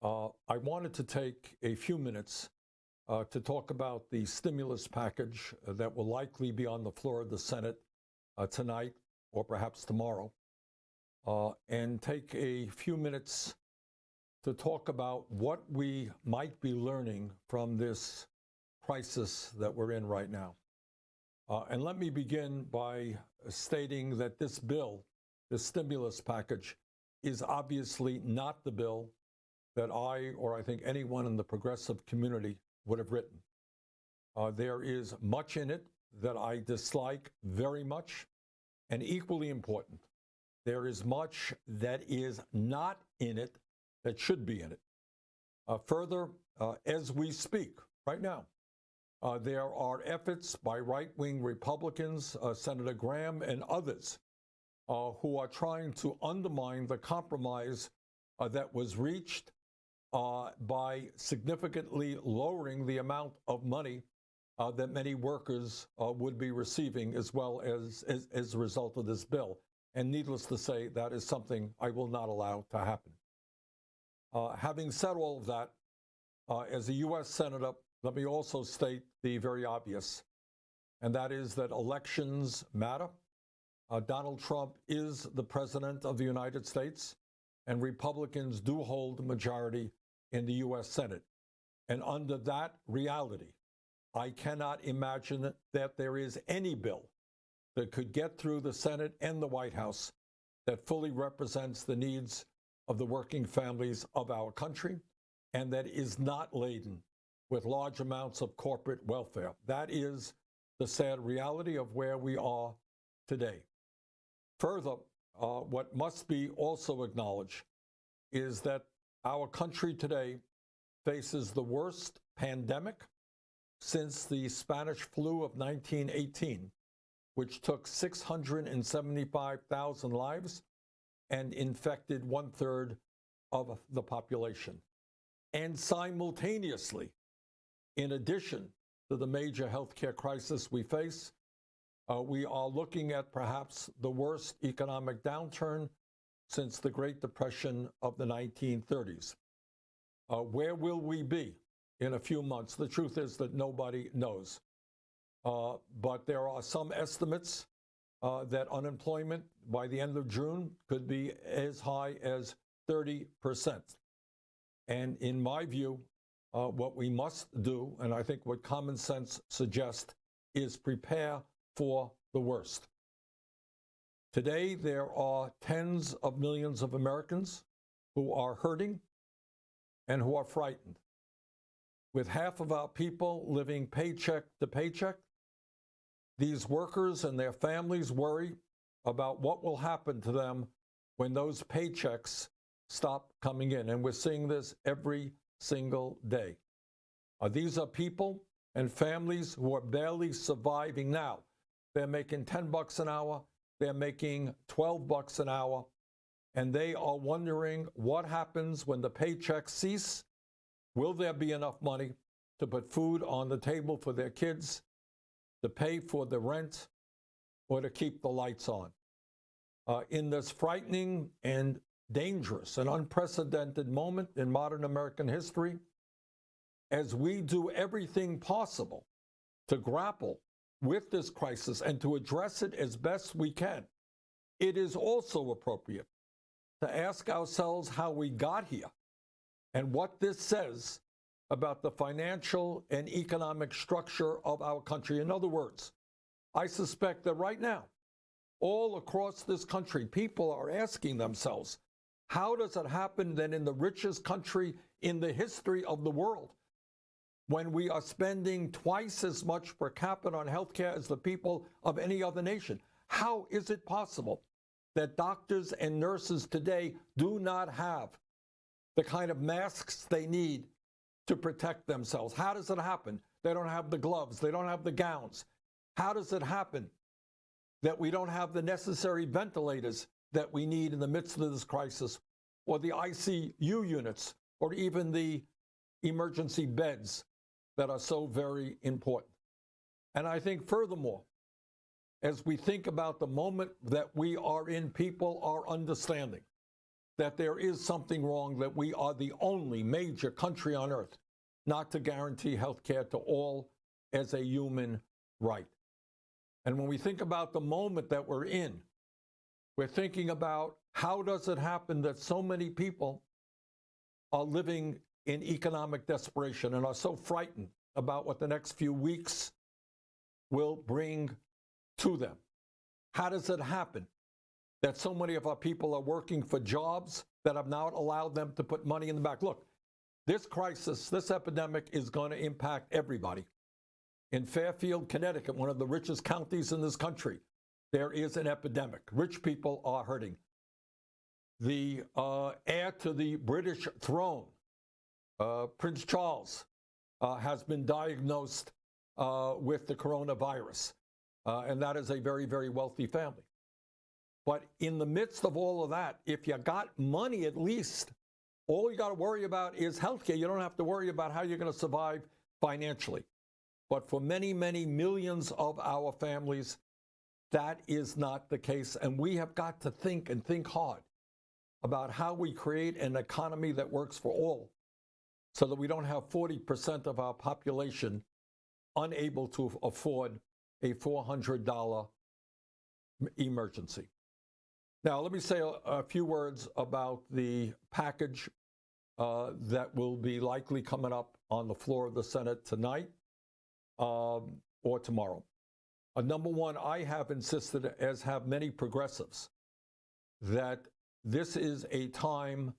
I wanted to take a few minutes to talk about the stimulus package that will likely be on the floor of the Senate tonight or perhaps tomorrow, and take a few minutes to talk about what we might be learning from this crisis that we're in right now. And let me begin by stating that this bill, the stimulus package, is obviously not the bill that I, or I think anyone in the progressive community, would have written. There is much in it that I dislike very much, and equally important, there is much that is not in it that should be in it. Further, as we speak right now, there are efforts by right-wing Republicans, Senator Graham and others, who are trying to undermine the compromise that was reached by significantly lowering the amount of money that many workers would be receiving as well as a result of this bill. And needless to say, that is something I will not allow to happen. Having said all of that, as a U.S. Senator, let me also state the very obvious, and that is that elections matter. Donald Trump is the president of the United States, and Republicans do hold the majority in the U.S. Senate. And under that reality, I cannot imagine that there is any bill that could get through the Senate and the White House that fully represents the needs of the working families of our country and that is not laden with large amounts of corporate welfare. That is the sad reality of where we are today. Further, what must be also acknowledged is that our country today faces the worst pandemic since the Spanish flu of 1918, which took 675,000 lives and infected 1/3 of the population. And simultaneously, in addition to the major healthcare crisis we face, we are looking at perhaps the worst economic downturn since the Great Depression of the 1930s. Where will we be in a few months? The truth is that nobody knows. But there are some estimates that unemployment by the end of June could be as high as 30%. And in my view, what we must do, and I think what common sense suggests, is prepare for the worst. Today, there are tens of millions of Americans who are hurting and who are frightened. With half of our people living paycheck to paycheck, these workers and their families worry about what will happen to them when those paychecks stop coming in. And we're seeing this every single day. These are people and families who are barely surviving now. They're making $10 an hour. They're making $12 an hour. And they are wondering what happens when the paychecks cease. Will there be enough money to put food on the table for their kids, to pay for the rent, or to keep the lights on? In this frightening and dangerous and unprecedented moment in modern American history, as we do everything possible to grapple with this crisis and to address it as best we can, it is also appropriate to ask ourselves how we got here and what this says about the financial and economic structure of our country. In other words, I suspect that right now, all across this country, people are asking themselves, how does it happen that in the richest country in the history of the world, when we are spending twice as much per capita on healthcare as the people of any other nation, how is it possible that doctors and nurses today do not have the kind of masks they need to protect themselves? How does it happen? They don't have the gloves. They don't have the gowns. How does it happen that we don't have the necessary ventilators that we need in the midst of this crisis, or the ICU units, or even the emergency beds that are so very important? And I think furthermore, as we think about the moment that we are in, people are understanding that there is something wrong, that we are the only major country on earth not to guarantee health care to all as a human right. And when we think about the moment that we're in, we're thinking about how does it happen that so many people are living in economic desperation and are so frightened about what the next few weeks will bring to them. How does it happen that so many of our people are working for jobs that have not allowed them to put money in the bank? Look, this crisis, this epidemic is going to impact everybody. In Fairfield, Connecticut, one of the richest counties in this country, there is an epidemic. Rich people are hurting. The heir to the British throne, Prince Charles, has been diagnosed with the coronavirus. And that is a very, very wealthy family. But in the midst of all of that, if you got money, at least, all you got to worry about is healthcare. You don't have to worry about how you're going to survive financially. But for many, many millions of our families, that is not the case. And we have got to think and think hard about how we create an economy that works for all so that we don't have 40% of our population unable to afford a $400 emergency. Now, let me say a few words about the package that will be likely coming up on the floor of the Senate tonight or tomorrow. Number one, I have insisted, as have many progressives, that this is a time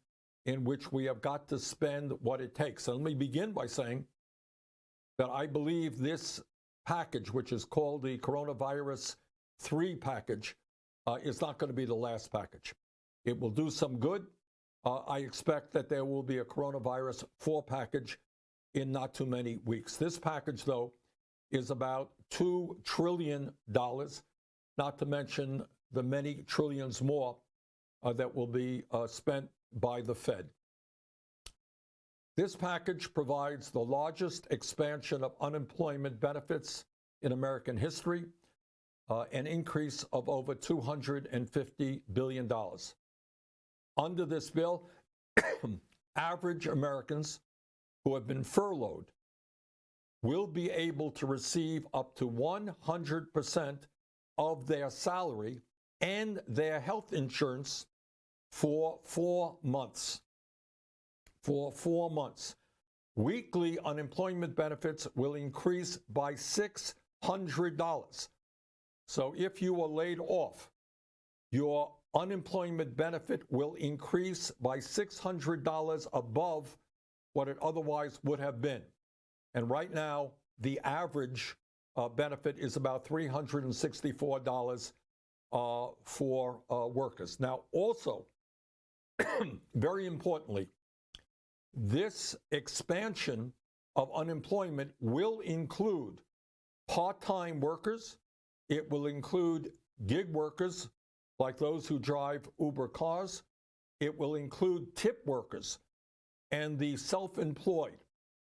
in which we have got to spend what it takes. And let me begin by saying that I believe this package, which is called the Coronavirus 3 package, is not going to be the last package. It will do some good. I expect that there will be a Coronavirus 4 package in not too many weeks. This package, though, is about $2 trillion, not to mention the many trillions more that will be spent by the Fed. This package provides the largest expansion of unemployment benefits in American history, an increase of over $250 billion. Under this bill, average Americans who have been furloughed will be able to receive up to 100% of their salary and their health insurance for 4 months. For 4 months. Weekly unemployment benefits will increase by $600. So if you are laid off, your unemployment benefit will increase by $600 above what it otherwise would have been. And right now, the average benefit is about $364 for workers. Now, also, very importantly, this expansion of unemployment will include part-time workers. It will include gig workers, like those who drive Uber cars. It will include tip workers and the self-employed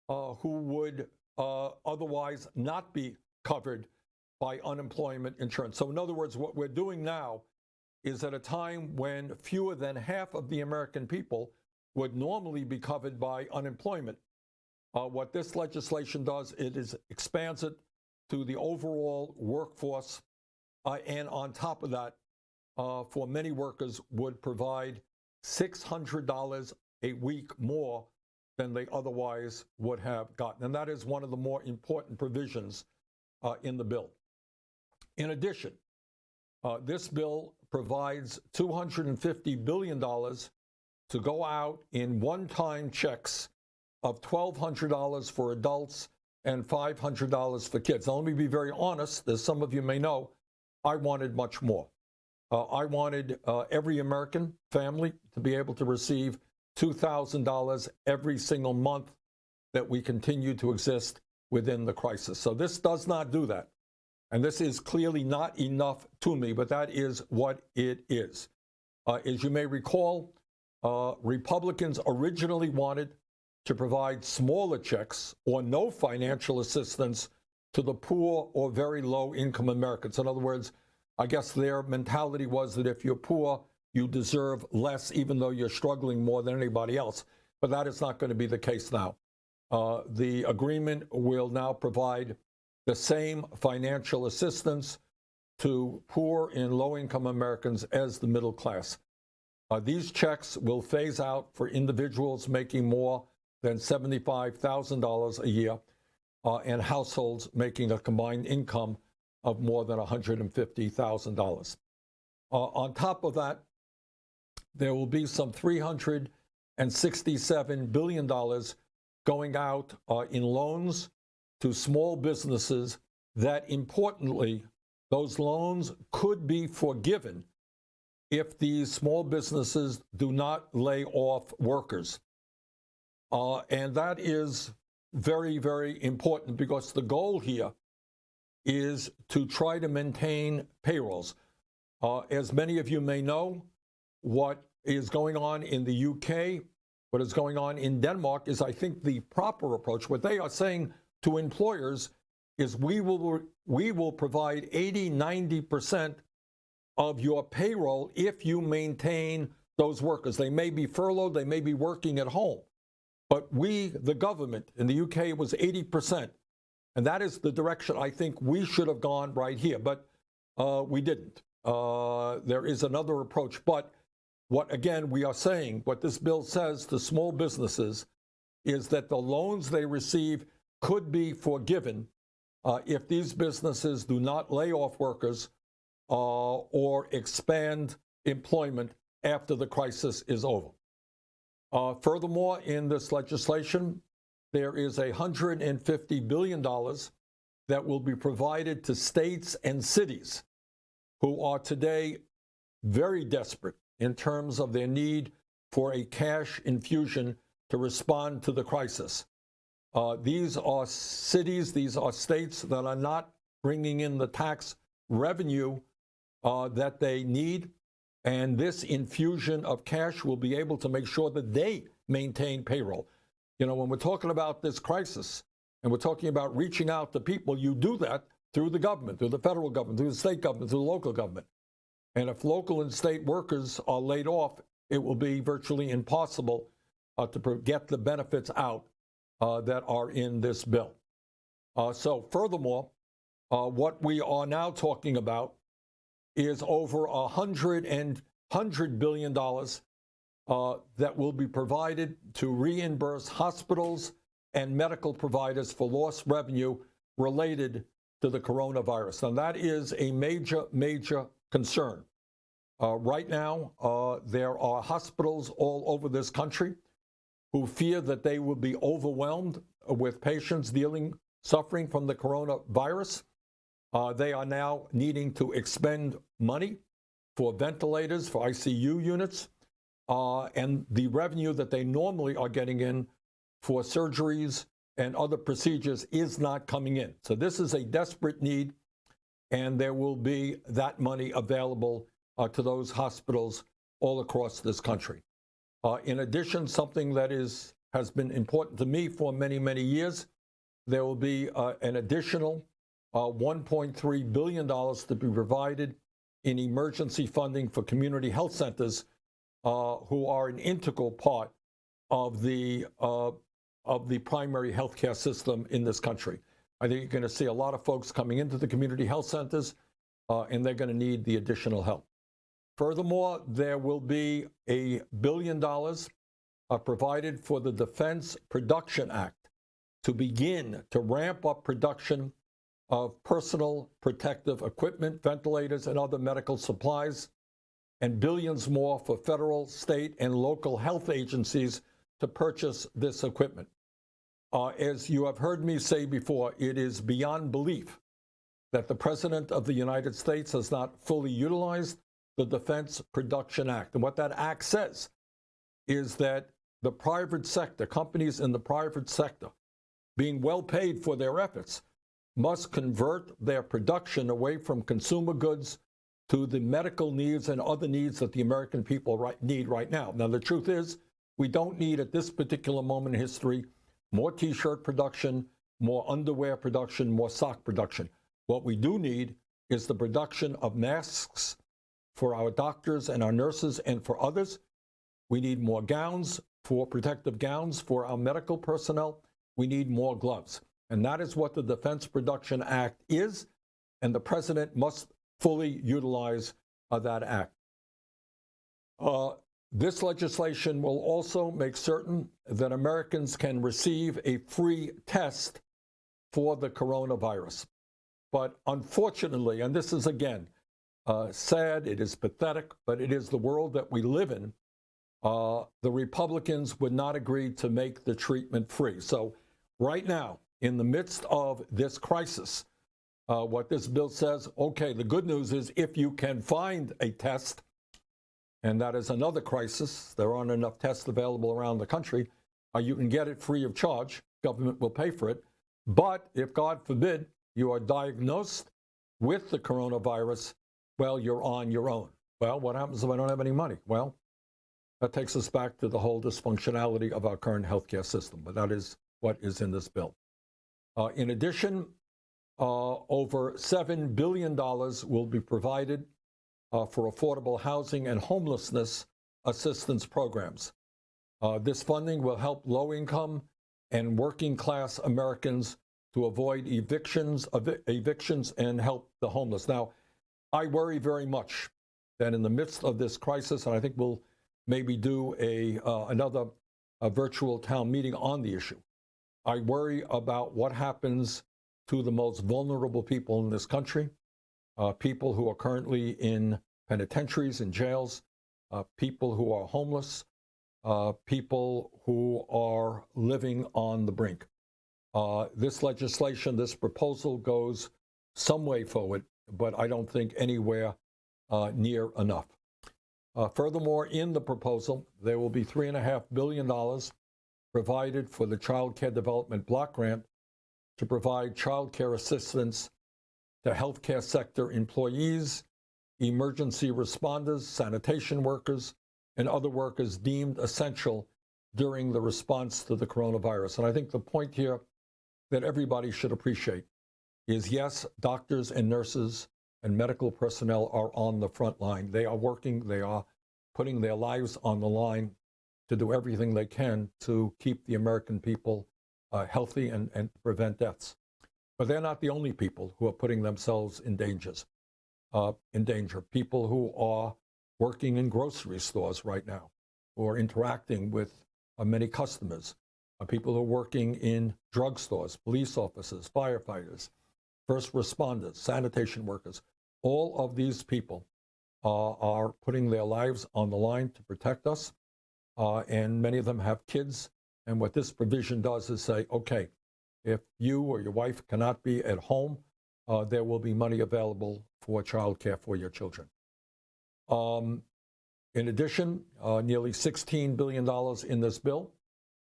who would otherwise not be covered by unemployment insurance. So in other words, what we're doing now is at a time when fewer than half of the American people would normally be covered by unemployment. What this legislation does, it expands it to the overall workforce, and on top of that, for many workers, would provide $600 a week more than they otherwise would have gotten. And that is one of the more important provisions in the bill. In addition, this bill provides $250 billion to go out in one-time checks of $1,200 for adults and $500 for kids. Now, let me be very honest, as some of you may know, I wanted much more. I wanted every American family to be able to receive $2,000 every single month that we continue to exist within the crisis. So this does not do that. And this is clearly not enough to me, but that is what it is. As you may recall, Republicans originally wanted to provide smaller checks or no financial assistance to the poor or very low income Americans. In other words, I guess their mentality was that if you're poor, you deserve less, even though you're struggling more than anybody else. But that is not going to be the case now. The agreement will now provide the same financial assistance to poor and low-income Americans as the middle class. These checks will phase out for individuals making more than $75,000 a year and households making a combined income of more than $150,000. On top of that, there will be some $367 billion going out in loans to small businesses that, importantly, those loans could be forgiven if these small businesses do not lay off workers. And that is very, very important, because the goal here is to try to maintain payrolls. As many of you may know, what is going on in the UK, what is going on in Denmark is, I think, the proper approach. What they are saying to employers is we will provide 80–90% of your payroll if you maintain those workers. They may be furloughed, they may be working at home, but we, the government in the UK, it was 80%. And that is the direction I think we should have gone right here, but we didn't. There is another approach. But what, again, we are saying, what this bill says to small businesses is that the loans they receive could be forgiven if these businesses do not lay off workers or expand employment after the crisis is over. Furthermore, in this legislation, there is $150 billion that will be provided to states and cities who are today very desperate in terms of their need for a cash infusion to respond to the crisis. These are cities, these are states that are not bringing in the tax revenue that they need, and this infusion of cash will be able to make sure that they maintain payroll. You know, when we're talking about this crisis and we're talking about reaching out to people, you do that through the government, through the federal government, through the state government, through the local government. And if local and state workers are laid off, it will be virtually impossible to get the benefits out that are in this bill. So furthermore, what we are now talking about is over $100 billion that will be provided to reimburse hospitals and medical providers for lost revenue related to the coronavirus. And that is a major, major concern. Right now, there are hospitals all over this country who fear that they will be overwhelmed with patients suffering from the coronavirus. They are now needing to expend money for ventilators, for ICU units, and the revenue that they normally are getting in for surgeries and other procedures is not coming in. So this is a desperate need, and there will be that money available to those hospitals all across this country. In addition, something that has been important to me for many, many years, there will be an additional $1.3 billion to be provided in emergency funding for community health centers who are an integral part of the primary health care system in this country. I think you're going to see a lot of folks coming into the community health centers, and they're going to need the additional help. Furthermore, there will be $1 billion provided for the Defense Production Act to begin to ramp up production of personal protective equipment, ventilators, and other medical supplies, and billions more for federal, state, and local health agencies to purchase this equipment. As you have heard me say before, it is beyond belief that the President of the United States has not fully utilized the Defense Production Act. And what that act says is that the private sector, companies in the private sector, being well paid for their efforts, must convert their production away from consumer goods to the medical needs and other needs that the American people need right now. Now, the truth is, we don't need at this particular moment in history more T-shirt production, more underwear production, more sock production. What we do need is the production of masks for our doctors and our nurses and for others. We need more gowns, for protective gowns for our medical personnel. We need more gloves. And that is what the Defense Production Act is, and the president must fully utilize that act. This legislation will also make certain that Americans can receive a free test for the coronavirus. But unfortunately, and this is again sad, it is pathetic, but it is the world that we live in, the Republicans would not agree to make the treatment free. So right now, in the midst of this crisis, what this bill says, okay, the good news is if you can find a test, and that is another crisis, there aren't enough tests available around the country, you can get it free of charge, government will pay for it. But if, God forbid, you are diagnosed with the coronavirus, well, you're on your own. Well, what happens if I don't have any money? Well, that takes us back to the whole dysfunctionality of our current healthcare system, but that is what is in this bill. In addition, over $7 billion will be provided for affordable housing and homelessness assistance programs. This funding will help low-income and working-class Americans to avoid evictions and help the homeless. Now, I worry very much that in the midst of this crisis, and I think we'll maybe do another virtual town meeting on the issue, I worry about what happens to the most vulnerable people in this country, people who are currently in penitentiaries and jails, people who are homeless, people who are living on the brink. This legislation, this proposal goes some way forward, but I don't think anywhere near enough. Furthermore, in the proposal, there will be $3.5 billion provided for the Child Care Development Block Grant to provide child care assistance to healthcare sector employees, emergency responders, sanitation workers, and other workers deemed essential during the response to the coronavirus. And I think the point here that everybody should appreciate is, yes, doctors and nurses and medical personnel are on the front line. They are working, they are putting their lives on the line to do everything they can to keep the American people healthy and prevent deaths. But they're not the only people who are putting themselves in danger. People who are working in grocery stores right now, who are interacting with many customers, people who are working in drugstores, police officers, firefighters, first responders, sanitation workers. All of these people are putting their lives on the line to protect us, and many of them have kids. And what this provision does is say, okay, if you or your wife cannot be at home, there will be money available for child care for your children. In addition, nearly $16 billion in this bill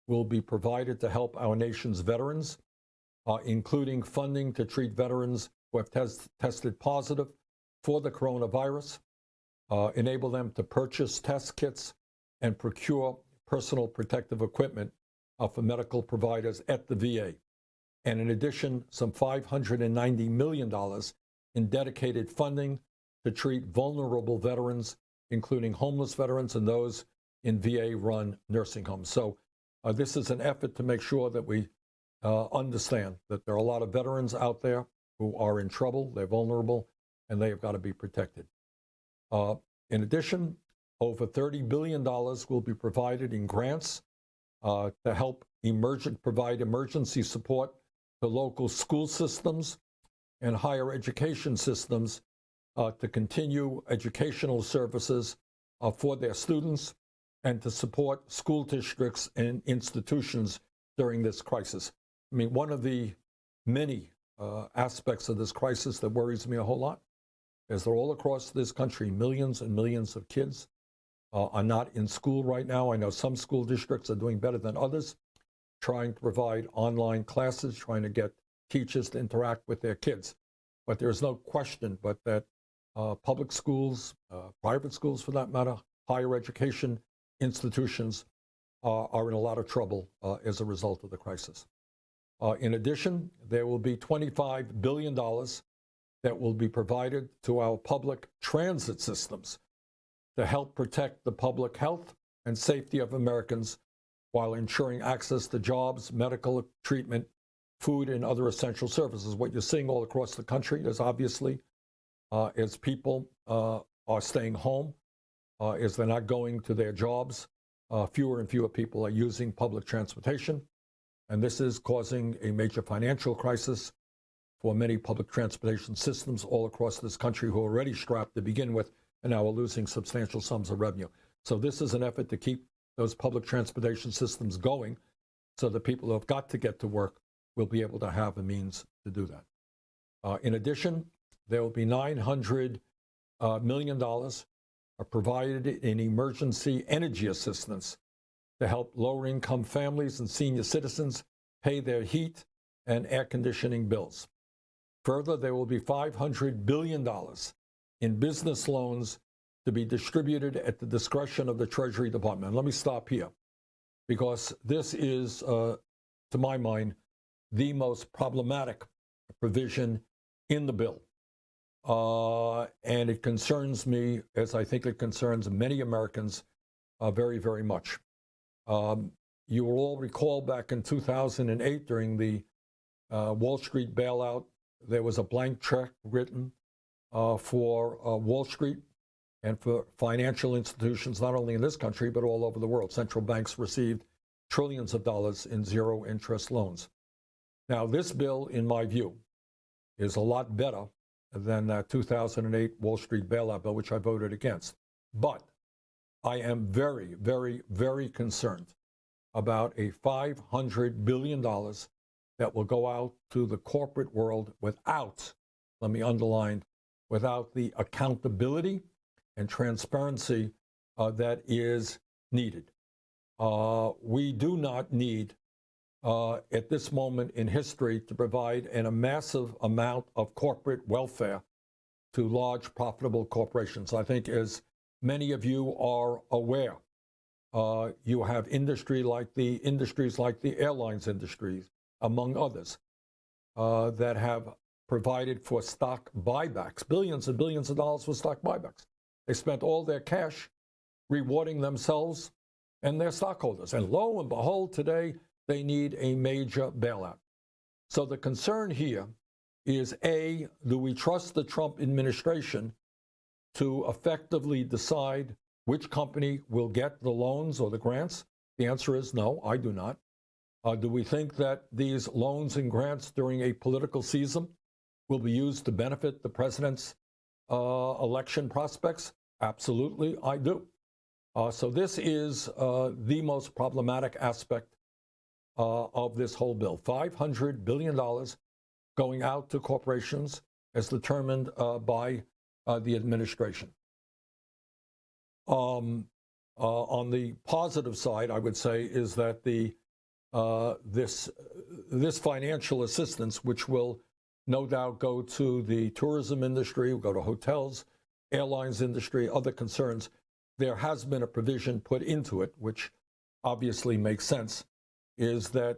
will be provided to help our nation's veterans, including funding to treat veterans who have tested positive for the coronavirus, enable them to purchase test kits and procure personal protective equipment for medical providers at the VA. And in addition, some $590 million in dedicated funding to treat vulnerable veterans, including homeless veterans and those in VA-run nursing homes. So this is an effort to make sure that we understand that there are a lot of veterans out there who are in trouble, they're vulnerable, and they have got to be protected. In addition, over $30 billion will be provided in grants to help provide emergency support to local school systems and higher education systems to continue educational services for their students and to support school districts and institutions during this crisis. I mean, one of the many aspects of this crisis that worries me a whole lot is that all across this country, millions and millions of kids are not in school right now. I know some school districts are doing better than others, trying to provide online classes, trying to get teachers to interact with their kids. But there's no question but that public schools, private schools for that matter, higher education institutions are in a lot of trouble as a result of the crisis. In addition, there will be $25 billion that will be provided to our public transit systems to help protect the public health and safety of Americans while ensuring access to jobs, medical treatment, food, and other essential services. What you're seeing all across the country is obviously as people are staying home, as they're not going to their jobs, fewer and fewer people are using public transportation. And this is causing a major financial crisis for many public transportation systems all across this country who are already strapped to begin with and now are losing substantial sums of revenue. So this is an effort to keep those public transportation systems going so that people who have got to get to work will be able to have a means to do that. In addition, there will be $900 million provided in emergency energy assistance to help lower-income families and senior citizens pay their heat and air conditioning bills. Further, there will be $500 billion in business loans to be distributed at the discretion of the Treasury Department. And let me stop here, because this is, to my mind, the most problematic provision in the bill. And it concerns me, as I think it concerns many Americans, very, very much. You will all recall back in 2008, during the Wall Street bailout, there was a blank check written for Wall Street and for financial institutions, not only in this country, but all over the world. Central banks received trillions of dollars in zero-interest loans. Now, this bill, in my view, is a lot better than that 2008 Wall Street bailout bill, which I voted against. But I am very, very, very concerned about a $500 billion that will go out to the corporate world without, let me underline, without the accountability and transparency that is needed. We do not need, at this moment in history, to provide a massive amount of corporate welfare to large profitable corporations. I think, as many of you are aware, you have industries like the airlines industry, among others, that have provided for stock buybacks, billions and billions of dollars for stock buybacks. They spent all their cash rewarding themselves and their stockholders. And lo and behold, today, they need a major bailout. So the concern here is, A, do we trust the Trump administration to effectively decide which company will get the loans or the grants? The answer is no, I do not. Do we think that these loans and grants during a political season will be used to benefit the president's election prospects? Absolutely, I do. So this is the most problematic aspect of this whole bill. $500 billion going out to corporations as determined by the administration. On the positive side, I would say, is that this financial assistance, which will no doubt go to the tourism industry, will go to hotels, airlines industry, other concerns, there has been a provision put into it, which obviously makes sense, is that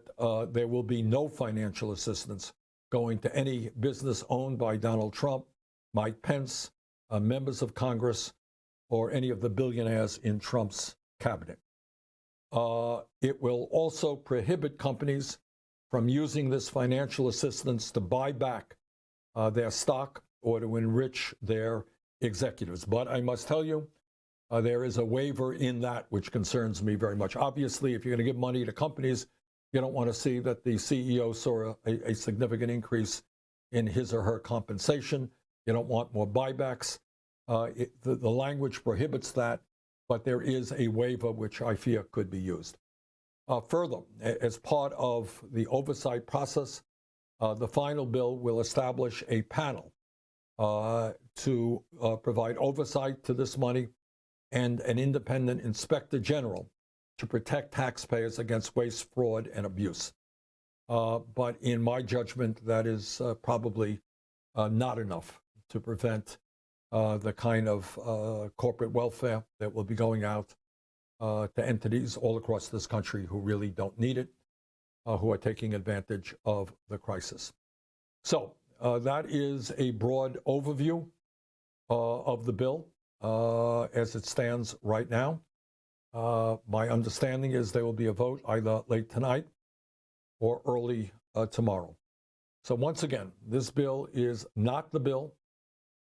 there will be no financial assistance going to any business owned by Donald Trump, Mike Pence, members of Congress, or any of the billionaires in Trump's cabinet. It will also prohibit companies from using this financial assistance to buy back their stock or to enrich their executives. But I must tell you, there is a waiver in that which concerns me very much. Obviously, if you're going to give money to companies, you don't want to see that the CEO saw a significant increase in his or her compensation. You don't want more buybacks. The language prohibits that, but there is a waiver which I fear could be used. Further, as part of the oversight process, the final bill will establish a panel to provide oversight to this money and an independent inspector general to protect taxpayers against waste, fraud, and abuse. But in my judgment, that is probably not enough to prevent the kind of corporate welfare that will be going out to entities all across this country who really don't need it, who are taking advantage of the crisis. So that is a broad overview of the bill as it stands right now. My understanding is there will be a vote either late tonight or early tomorrow. So once again, this bill is not the bill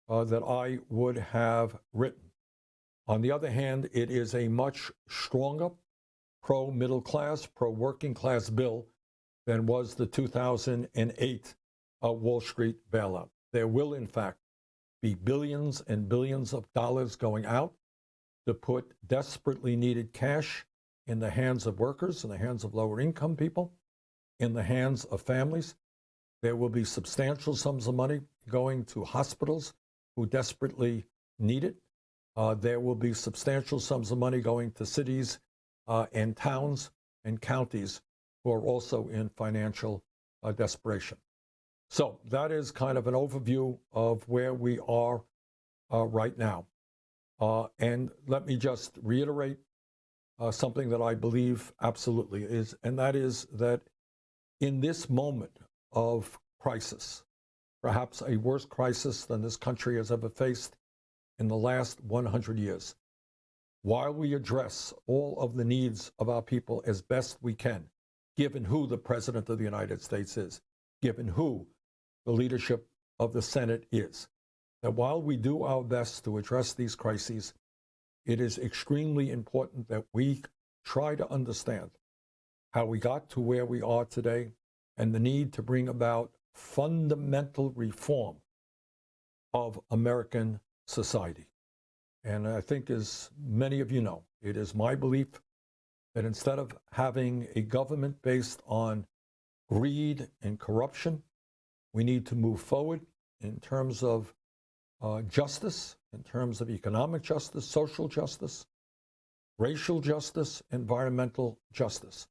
that I would have written. On the other hand, it is a much stronger pro-middle class, pro-working class bill than was the 2008 Wall Street bailout. There will, in fact, be billions and billions of dollars going out to put desperately needed cash in the hands of workers, in the hands of lower income people, in the hands of families. There will be substantial sums of money going to hospitals who desperately need it. There will be substantial sums of money going to cities and towns and counties who are also in financial desperation. So that is kind of an overview of where we are right now. And let me just reiterate something that I believe absolutely is, and that is that in this moment of crisis, perhaps a worse crisis than this country has ever faced in the last 100 years, while we address all of the needs of our people as best we can, given who the President of the United States is, given who the leadership of the Senate is, that while we do our best to address these crises, it is extremely important that we try to understand how we got to where we are today and the need to bring about fundamental reform of American society. And I think, as many of you know, it is my belief that instead of having a government based on greed and corruption, we need to move forward in terms of justice, in terms of economic justice, social justice, racial justice, environmental justice.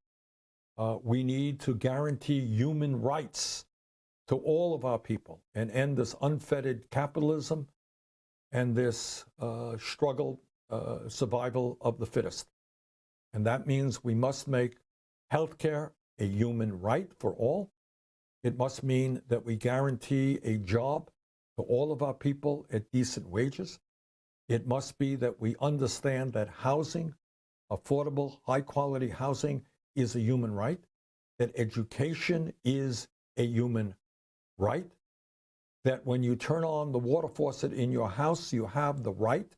We need to guarantee human rights to all of our people and end this unfettered capitalism and this survival of the fittest. And that means we must make healthcare a human right for all. It must mean that we guarantee a job to all of our people at decent wages. It must be that we understand that housing, affordable, high-quality housing, is a human right, that education is a human right, that when you turn on the water faucet in your house, you have the right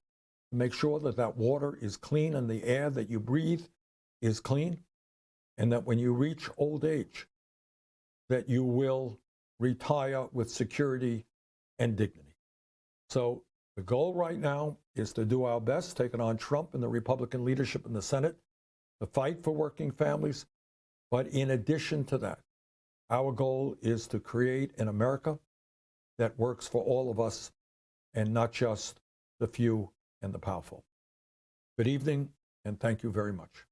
to make sure that that water is clean and the air that you breathe is clean, and that when you reach old age, that you will retire with security and dignity. So the goal right now is to do our best, taking on Trump and the Republican leadership in the Senate, to fight for working families. But in addition to that, our goal is to create an America that works for all of us and not just the few and the powerful. Good evening, and thank you very much.